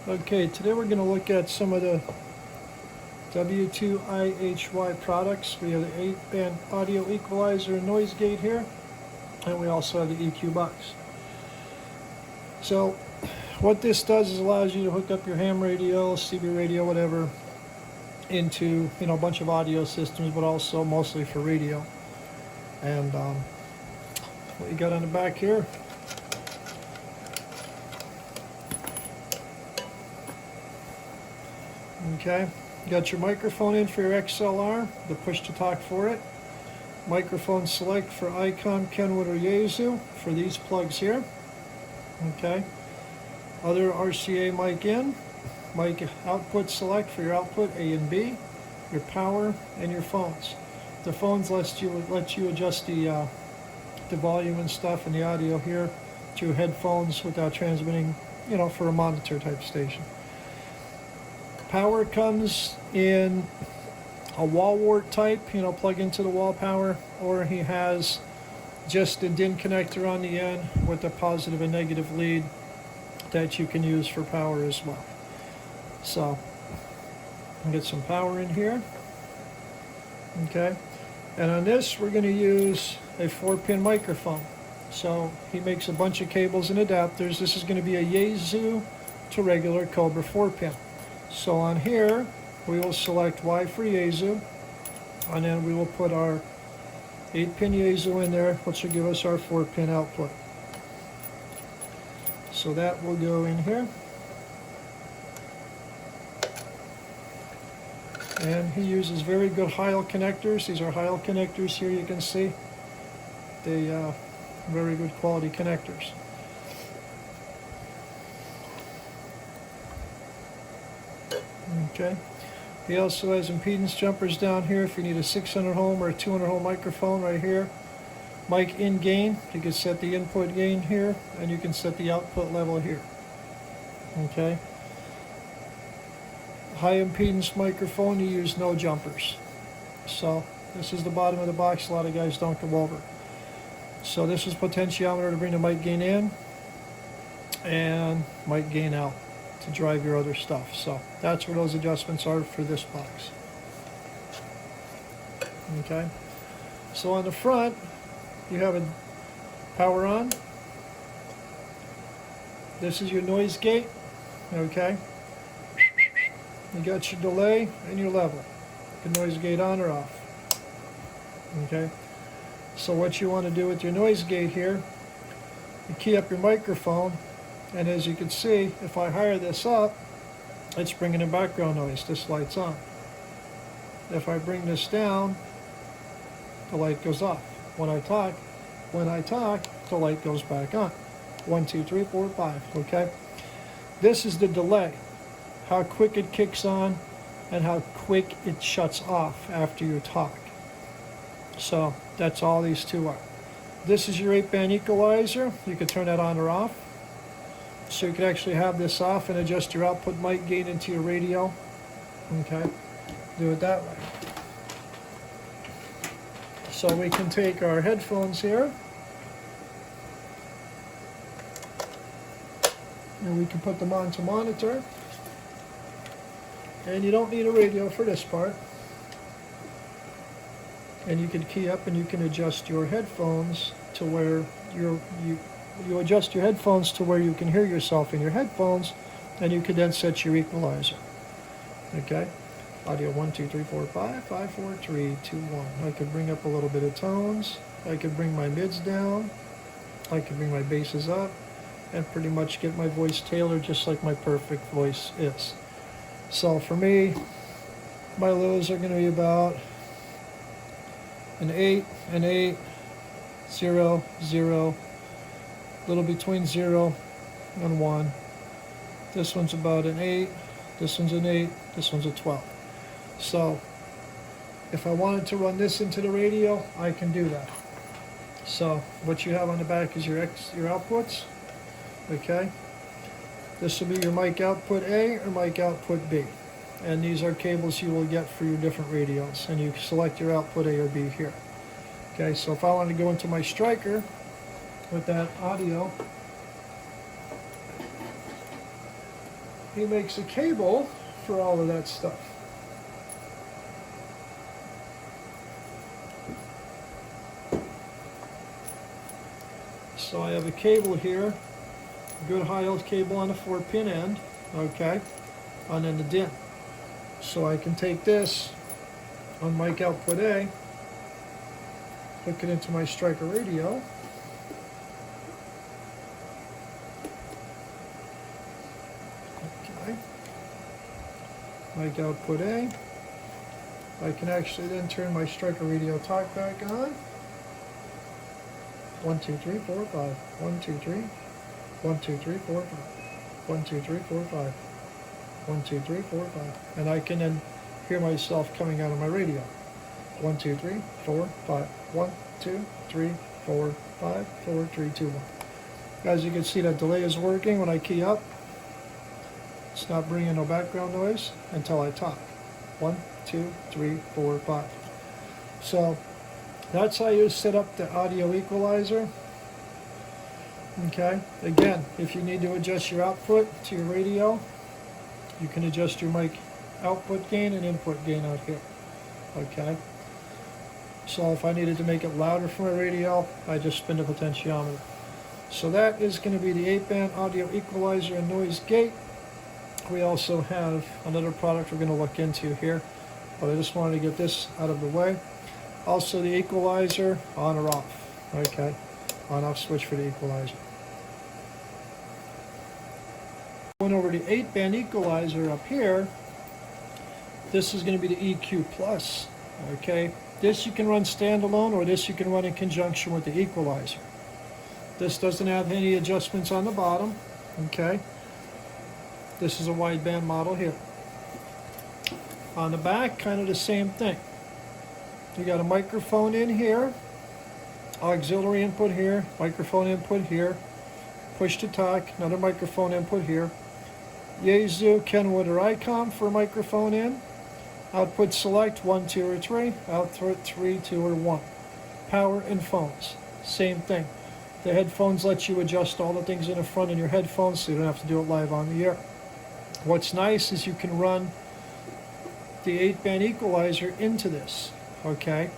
Okay, today we're going to look at some of the W2IHY products. We have the 8-band audio equalizer and noise gate here, and we also have the EQPlus. So what this does is allows you to hook up your ham radio, CB radio, whatever, into a bunch of audio systems, but also mostly for radio. And what you got on the back here, okay, you got your microphone in for your XLR, the push to talk for it, microphone select for Icon, Kenwood, or Yaesu for these plugs here, okay, other RCA mic in, mic output select for your output A and B, your power, and your phones. The phones let you adjust the volume and stuff and the audio here through headphones without transmitting, for a monitor type station. Power comes in a wall wart type, plug into the wall power, or he has just a DIN connector on the end with a positive and negative lead that you can use for power as well. So, I'll get some power in here. Okay, and on this we're going to use a 4-pin microphone. So he makes a bunch of cables and adapters. This is going to be a Yaesu to regular Cobra 4-pin. So on here we will select Y for Yaesu, and then we will put our 8-pin Yaesu in there, which will give us our 4-pin output. So that will go in here. And he uses very good Heil connectors. These are Heil connectors here, you can see. They very good quality connectors. Okay. He also has impedance jumpers down here if you need a 600 ohm or a 200 ohm microphone right here. Mic in gain, you can set the input gain here, and you can set the output level here. Okay. High impedance microphone, you use no jumpers. So this is the bottom of the box, a lot of guys don't go over. So this is potentiometer to bring the mic gain in and mic gain out to drive your other stuff. So that's where those adjustments are for this box. Okay, so on the front you have a power on. This is your noise gate. Okay, you got your delay and your level, the noise gate on or off. Okay, so what you want to do with your noise gate here, you key up your microphone, and as you can see, if I higher this up, it's bringing in background noise. This light's on. If I bring this down, the light goes off. When I talk, the light goes back on. 1, 2, 3, 4, 5. Okay, this is the delay. How quick it kicks on and how quick it shuts off after you talk. So that's all these two are. This is your 8-band equalizer. You can turn that on or off. So you can actually have this off and adjust your output mic gain into your radio. Okay, do it that way. So we can take our headphones here and we can put them on to monitor. And you don't need a radio for this part. And you can key up and you can adjust your headphones to where you adjust your headphones to where you can hear yourself in your headphones, and you can then set your equalizer. Okay, audio 1, 2, 3, 4, 5, 5, 4, 3, 2, 1. I could bring up a little bit of tones. I could bring my mids down. I could bring my basses up, and pretty much get my voice tailored just like my perfect voice is. So for me, my lows are going to be about an 8, 0, 0, little between 0 and 1. This one's about an 8, this one's an 8, this one's a 12. So if I wanted to run this into the radio, I can do that. So what you have on the back is your outputs. Okay, this will be your mic output A or mic output B, and these are cables you will get for your different radios, and you select your output A or B here. Okay, so if I want to go into my striker with that audio, he makes a cable for all of that stuff. So I have a cable here, a good high-out cable on the 4-pin end, okay, and then the DIN. So I can take this on mic output A, hook it into my Striker radio, okay, mic output A. I can actually then turn my Striker radio talk back on. 1, 2, 3, 4, 5. 1, 2, 3. 1, 2, 3, 4, 5. 1, 2, 3, 4, 5. 1, 2, 3, 4, 5. And I can then hear myself coming out of my radio. 1, 2, 3, 4, 5. 1, 2, 3, 4, 5, 4, 3, 2, 1. As you can see, that delay is working when I key up. It's not bringing no background noise until I talk. 1, 2, 3, 4, 5. So that's how you set up the audio equalizer. Okay, again, if you need to adjust your output to your radio, you can adjust your mic output gain and input gain out here. Okay, so if I needed to make it louder for my radio, I just spin the potentiometer. So that is going to be the 8-band audio equalizer and noise gate. We also have another product we're going to look into here, but I just wanted to get this out of the way. Also the equalizer, on or off, okay, on-off switch for the equalizer. Going over the 8-band equalizer up here, this is going to be the EQPlus, okay. This you can run standalone, or this you can run in conjunction with the equalizer. This doesn't have any adjustments on the bottom, okay. This is a wideband model here. On the back, kind of the same thing. You got a microphone in here, auxiliary input here, microphone input here, push to talk, another microphone input here, Yaesu, Kenwood, or ICOM for microphone in, output select 1, 2, or 3, output 3, 2, or 1. Power and phones, same thing. The headphones let you adjust all the things in the front of your headphones, so you don't have to do it live on the air. What's nice is you can run the 8-band equalizer into this. Okay,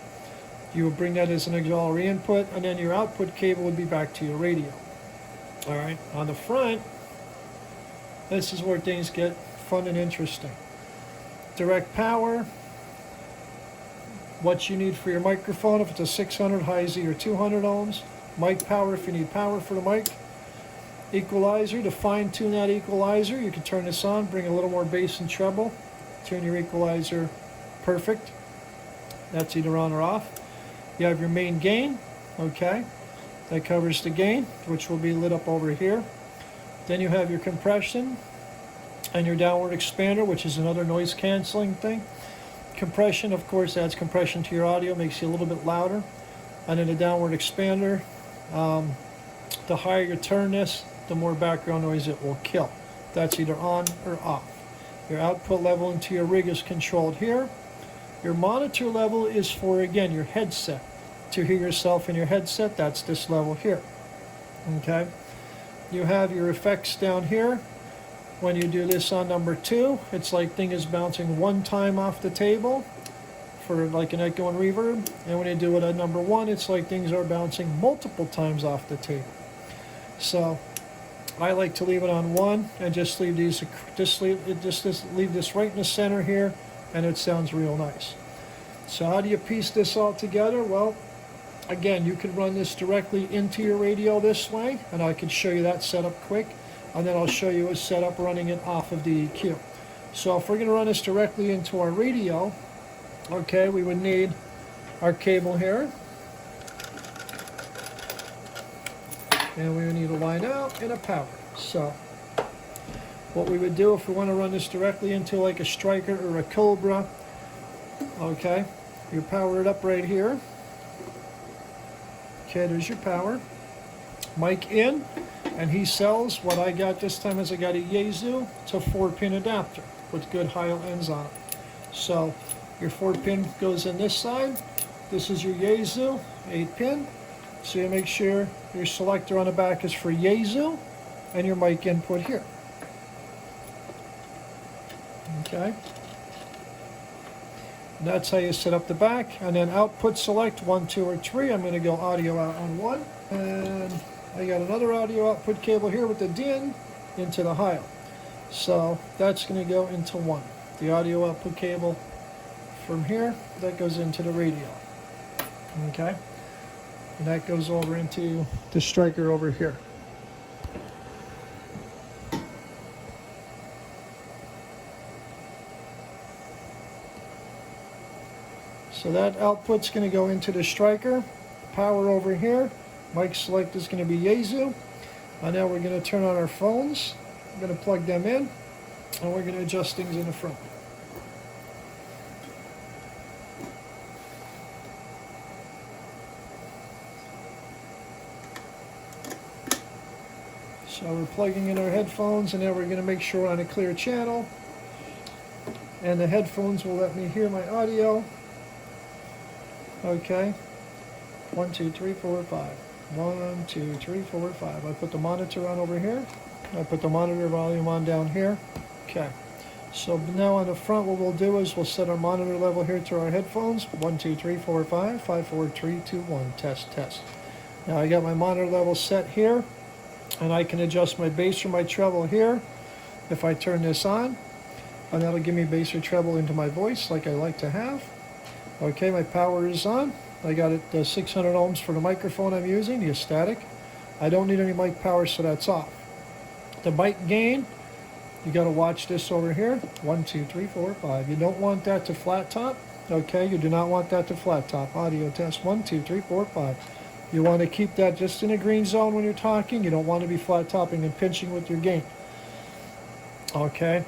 you would bring that as an auxiliary input, and then your output cable would be back to your radio. All right, on the front, this is where things get fun and interesting. Direct power, what you need for your microphone, if it's a 600 high Z or 200 ohms, mic power if you need power for the mic, equalizer, to fine tune that equalizer, you can turn this on, bring a little more bass and treble, turn your equalizer perfect. That's either on or off. You have your main gain, okay, that covers the gain, which will be lit up over here. Then you have your compression and your downward expander, which is another noise canceling thing. Compression, of course, adds compression to your audio, makes you a little bit louder. And then the downward expander, the higher you turn this, the more background noise it will kill. That's either on or off. Your output level into your rig is controlled here. Your monitor level is for, again, your headset. To hear yourself in your headset, that's this level here. Okay. You have your effects down here. When you do this on number 2, it's like thing is bouncing one time off the table for like an echo and reverb. And when you do it at number 1, it's like things are bouncing multiple times off the table. So I like to leave it on 1 and just leave these, leave this right in the center here, and it sounds real nice. So how do you piece this all together? Well, again, you can run this directly into your radio this way, and I can show you that setup quick, and then I'll show you a setup running it off of the EQ. So if we're going to run this directly into our radio, okay, we would need our cable here, and we would need a line out and a power. So what we would do if we want to run this directly into like a Striker or a Cobra, okay, you power it up right here. Okay, there's your power. Mic in, and he sells, what I got this time is I got a Yaesu to 4-pin adapter with good high ends on it. So your 4-pin goes in this side. This is your Yaesu 8-pin. So you make sure your selector on the back is for Yaesu and your mic input here. Okay. And that's how you set up the back. And then output select 1, 2, or 3. I'm going to go audio out on 1. And I got another audio output cable here with the DIN into the HYL. So that's going to go into 1. The audio output cable from here, that goes into the radio. Okay. And that goes over into the striker over here. So that output's going to go into the striker. Power over here. Mic select is going to be Yaesu. And now we're going to turn on our phones. We're going to plug them in. And we're going to adjust things in the front. So we're plugging in our headphones, and now we're going to make sure we're on a clear channel. And the headphones will let me hear my audio. Okay. 1, 2, 3, 4, 5. 1, 2, 3, 4, 5. I put the monitor on over here. I put the monitor volume on down here. Okay. So now on the front, what we'll do is we'll set our monitor level here to our headphones. 1, 2, 3, 4, 5. 5, 4, 3, 2, 1. Test, test. Now I got my monitor level set here. And I can adjust my bass or my treble here if I turn this on. And that'll give me bass or treble into my voice like I like to have. Okay, my power is on. I got it 600 ohms for the microphone I'm using, the static. I don't need any mic power, so that's off. The mic gain, you got to watch this over here. 1, 2, 3, 4, 5. You don't want that to flat top. Okay, you do not want that to flat top. Audio test 1, 2, 3, 4, 5. You want to keep that just in a green zone when you're talking. You don't want to be flat topping and pinching with your gain. Okay.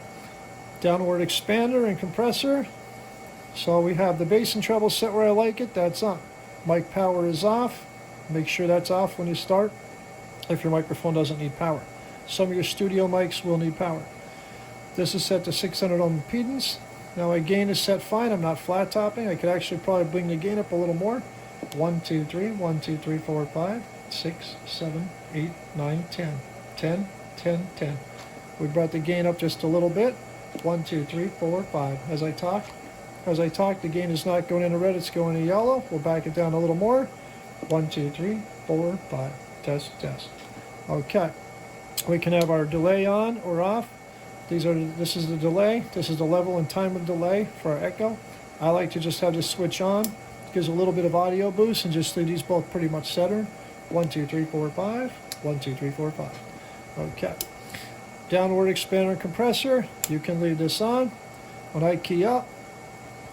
Downward expander and compressor. So we have the bass and treble set where I like it. That's on. Mic power is off. Make sure that's off when you start if your microphone doesn't need power. Some of your studio mics will need power. This is set to 600 ohm impedance. Now my gain is set fine. I'm not flat topping. I could actually probably bring the gain up a little more. 1, 2, 3, 1, 2, 3, 4, 5, 6, 7, 8, 9, 10. 10, 10, 10. We brought the gain up just a little bit. 1, 2, 3, 4, 5. As I talk, the gain is not going into red, it's going to yellow. We'll back it down a little more. 1, 2, 3, 4, 5. Test, test. Okay. We can have our delay on or off. This is the delay. This is the level and time of delay for our echo. I like to just have this switch on. It gives a little bit of audio boost and just leave these both pretty much centered. 1, 2, 3, 4, 5. 1, 2, 3, 4, 5. Okay. Downward expander and compressor. You can leave this on. When I key up,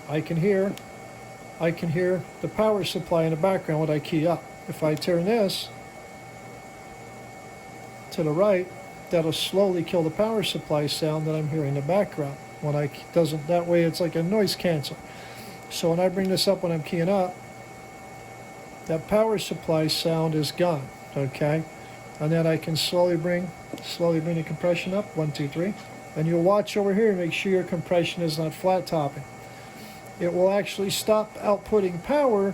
I can hear the power supply in the background when I key up. If I turn this to the right, that'll slowly kill the power supply sound that I'm hearing in the background. When I doesn't, that way it's like a noise cancel. So when I bring this up when I'm keying up, that power supply sound is gone. Okay, and then I can slowly bring the compression up. 1, 2, 3, and you'll watch over here and make sure your compression is not flat topping. It will actually stop outputting power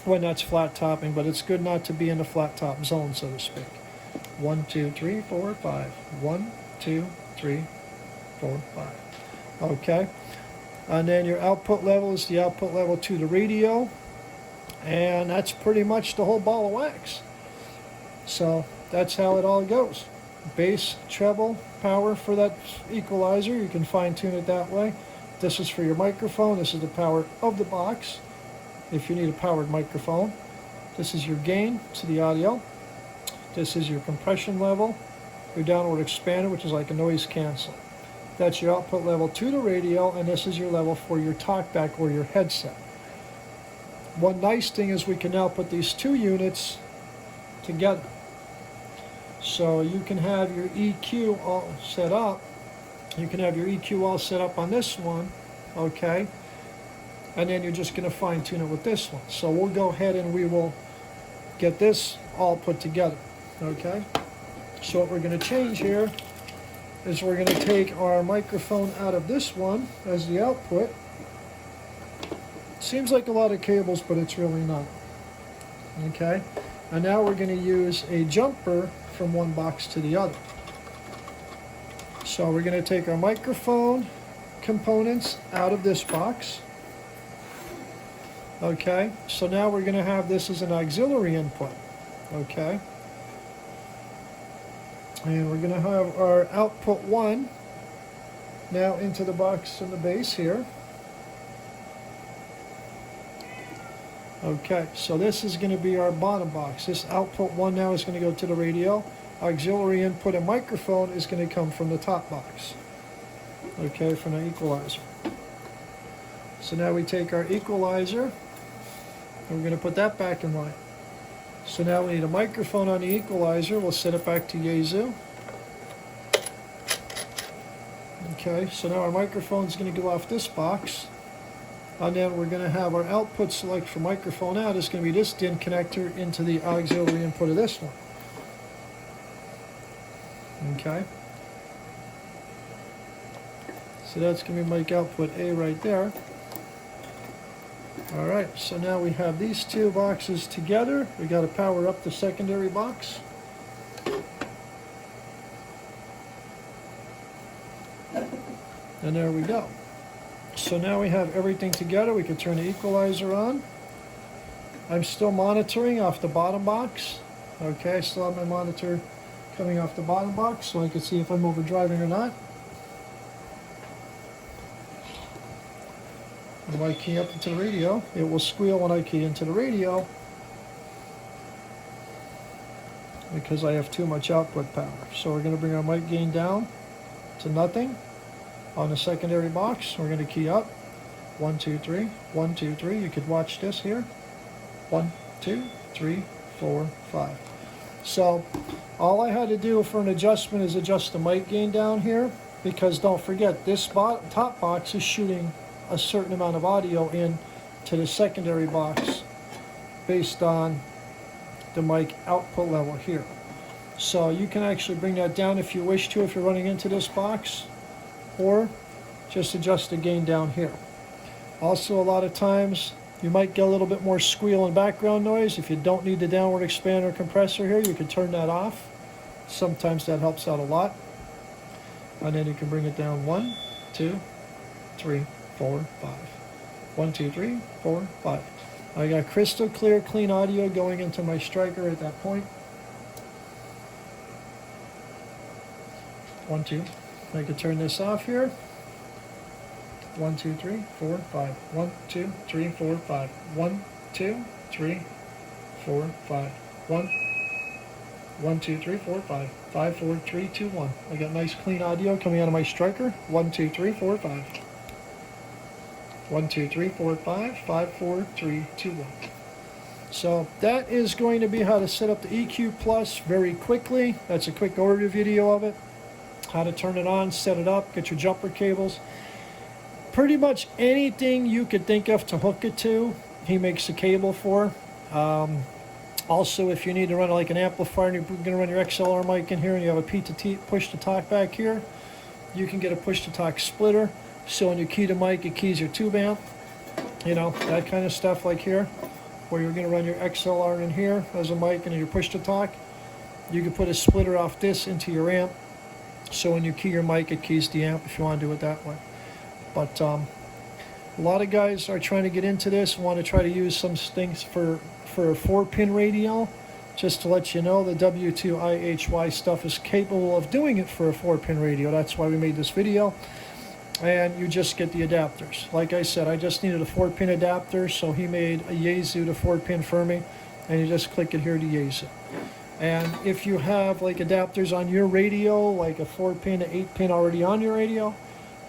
when that's flat topping, but it's good not to be in the flat top zone, so to speak. 1, 2, 3, 4, 5. 1, 2, 3, 4, 5. Okay. And then your output level is the output level to the radio. And that's pretty much the whole ball of wax. So that's how it all goes. Bass, treble, power for that equalizer. You can fine tune it that way. This is for your microphone. This is the power of the box if you need a powered microphone. This is your gain to the audio. This is your compression level. Your downward expander, which is like a noise cancel. That's your output level to the radio, and this is your level for your talkback or your headset. One nice thing is we can now put these two units together. So you can have your EQ all set up. You can have your EQ all set up on this one, okay? And then you're just going to fine tune it with this one. So we'll go ahead and we will get this all put together, okay? So what we're going to change here is we're going to take our microphone out of this one as the output. Seems like a lot of cables, but it's really not, okay? And now we're going to use a jumper from one box to the other. So we're going to take our microphone components out of this box. Okay, so now we're going to have this as an auxiliary input. Okay, and we're going to have our output 1 now into the box in the base here. Okay, so this is going to be our bottom box. This output 1 now is going to go to the radio. Auxiliary input and microphone is going to come from the top box. Okay, from the equalizer. So now we take our equalizer and we're going to put that back in line. So now we need a microphone on the equalizer. We'll set it back to Yaesu. Okay, so now our microphone is going to go off this box. And then we're going to have our output select for microphone out is going to be this DIN connector into the auxiliary input of this one. Okay. So that's going to be mic output A right there. All right, so now we have these two boxes together. We got to power up the secondary box. And there we go. So now we have everything together. We can turn the equalizer on. I'm still monitoring off the bottom box. Okay, I still have my monitor coming off the bottom box so I can see if I'm overdriving or not. When I key up into the radio, it will squeal when I key into the radio because I have too much output power. So we're going to bring our mic gain down to nothing. On the secondary box, we're going to key up. 1, 2, 3, 1, 2, 3. You could watch this here. 1, 2, 3, 4, 5. So all I had to do for an adjustment is adjust the mic gain down here, because don't forget, this top box is shooting a certain amount of audio in to the secondary box based on the mic output level here. So you can actually bring that down if you wish to, if you're running into this box, or just adjust the gain down here. Also, a lot of times you might get a little bit more squeal and background noise. If you don't need the downward expander compressor here, you can turn that off. Sometimes that helps out a lot. And then you can bring it down 1, 2, 3, 4, 5. 1, 2, 3, 4, 5. I got crystal clear, clean audio going into my striker at that point. 1, 2. I could turn this off here. 1, 2, 3, 4, 5. 1, 2, 3, 4, 5. 1, 2, 3, 4, 5. 1, 2, 3, 4, 5. 5, 4, 3, 2, 1. I got nice clean audio coming out of my striker. 1, 2, 3, 4, 5. 1, 2, 3, 4, 5. 5, 4, 3, 2, 1. So that is going to be how to set up the EQPlus very quickly. That's a quick overview video of it. How to turn it on, set it up, get your jumper cables. Pretty much anything you could think of to hook it to, he makes a cable for. Also, if you need to run like an amplifier and you're going to run your XLR mic in here and you have a push to talk back here, you can get a push to talk splitter. So when you key to mic, it keys your tube amp. You know, that kind of stuff like here, where you're going to run your XLR in here as a mic and your push to talk. You can put a splitter off this into your amp. So when you key your mic, it keys the amp if you want to do it that way. But a lot of guys are trying to get into this, want to try to use some things for a 4-pin radio. Just to let you know, the W2IHY stuff is capable of doing it for a 4-pin radio. That's why we made this video. And you just get the adapters. Like I said, I just needed a 4-pin adapter, so he made a Yaesu to 4-pin for me. And you just click it here to Yaesu. And if you have like adapters on your radio, like a 4-pin to 8-pin already on your radio,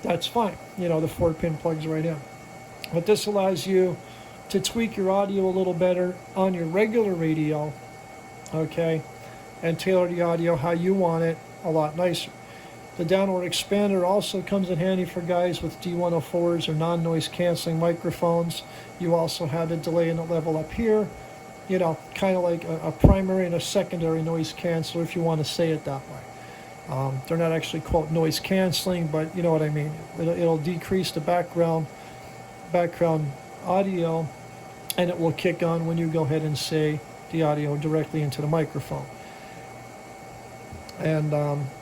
that's fine. You know, the 4-pin plugs right in. But this allows you to tweak your audio a little better on your regular radio, okay, and tailor the audio how you want it a lot nicer. The downward expander also comes in handy for guys with D104s or non-noise canceling microphones. You also have the delay and the level up here. You know, kind of like a primary and a secondary noise canceller, if you want to say it that way. They're not actually called noise canceling, but you know what I mean. It'll decrease the background audio, and it will kick on when you go ahead and say the audio directly into the microphone. And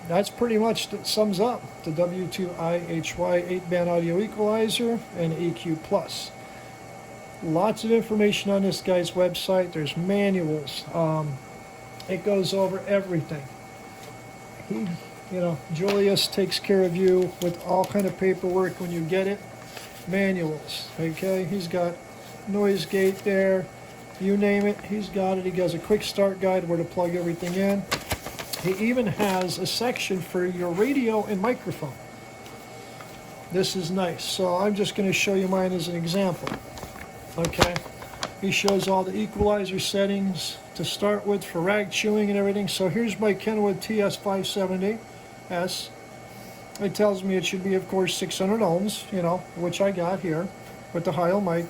that's pretty much that sums up the W2IHY 8-band audio equalizer and EQPlus. Lots of information on this guy's website. There's manuals. It goes over everything. Julius takes care of you with all kind of paperwork when you get it. Manuals, okay? He's got noise gate there. You name it, he's got it. He does a quick start guide where to plug everything in. He even has a section for your radio and microphone. This is nice. So I'm just going to show you mine as an example. Okay. He shows all the equalizer settings to start with for rag chewing and everything. So here's my Kenwood TS570S. It tells me it should be, of course, 600 ohms, which I got here with the Heil mic.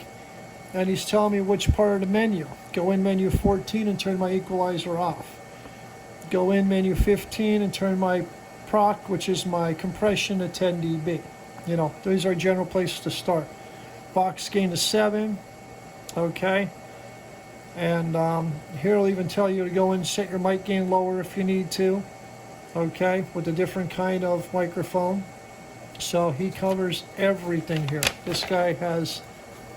And he's telling me which part of the menu. Go in menu 14 and turn my equalizer off. Go in menu 15 and turn my proc, which is my compression, to 10 dB. These are general places to start. Box gain to 7. Okay. And here it'll even tell you to go in, set your mic gain lower if you need to. Okay, with a different kind of microphone. So he covers everything here. This guy has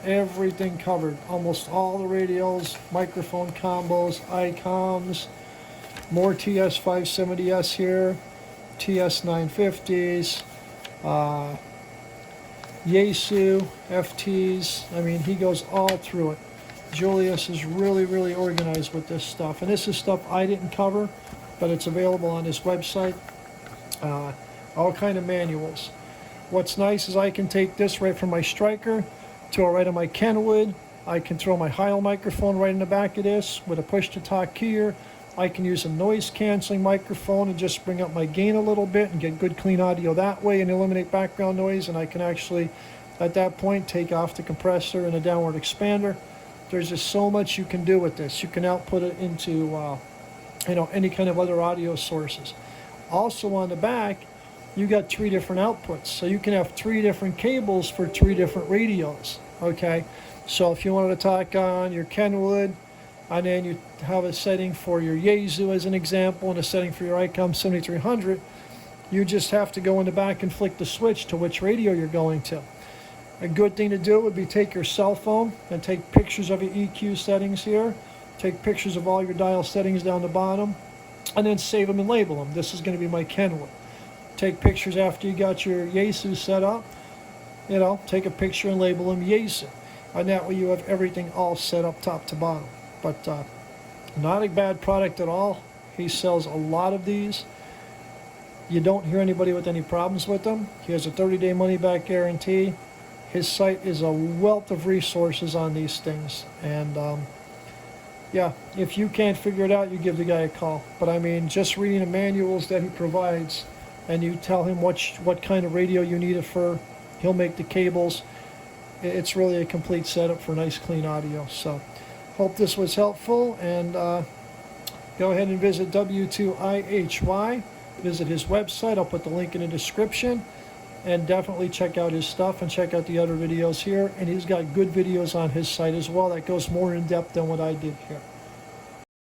everything covered. Almost all the radios, microphone combos, ICOMs, more TS570S here, TS950s, Yaesu, FTs. I mean, he goes all through it. Julius is really, really organized with this stuff. And this is stuff I didn't cover, but it's available on his website. All kind of manuals. What's nice is I can take this right from my Striker, throw it right on my Kenwood. I can throw my Heil microphone right in the back of this with a push-to-talk keyer. I can use a noise-canceling microphone and just bring up my gain a little bit and get good, clean audio that way and eliminate background noise. And I can actually, at that point, take off the compressor and a downward expander. There's just so much you can do with this. You can output it into, any kind of other audio sources. Also on the back, you got 3 different outputs. So you can have 3 different cables for 3 different radios, okay? So if you wanted to talk on your Kenwood, and then you have a setting for your Yaesu as an example, and a setting for your ICOM 7300, you just have to go in the back and flick the switch to which radio you're going to. A good thing to do would be take your cell phone and take pictures of your EQ settings here, take pictures of all your dial settings down the bottom, and then save them and label them. This is going to be my Kenwood. Take pictures after you got your Yaesu set up, take a picture and label them Yaesu. And that way you have everything all set up top to bottom. But not a bad product at all. He sells a lot of these. You don't hear anybody with any problems with them. He has a 30-day money-back guarantee. His site is a wealth of resources on these things. And yeah, if you can't figure it out, you give the guy a call. But I mean, just reading the manuals that he provides, and you tell him what kind of radio you need it for, he'll make the cables. It's really a complete setup for nice, clean audio. So hope this was helpful, and go ahead and visit W2IHY. Visit his website. I'll put the link in the description. And definitely check out his stuff and check out the other videos here. And he's got good videos on his site as well that goes more in depth than what I did here.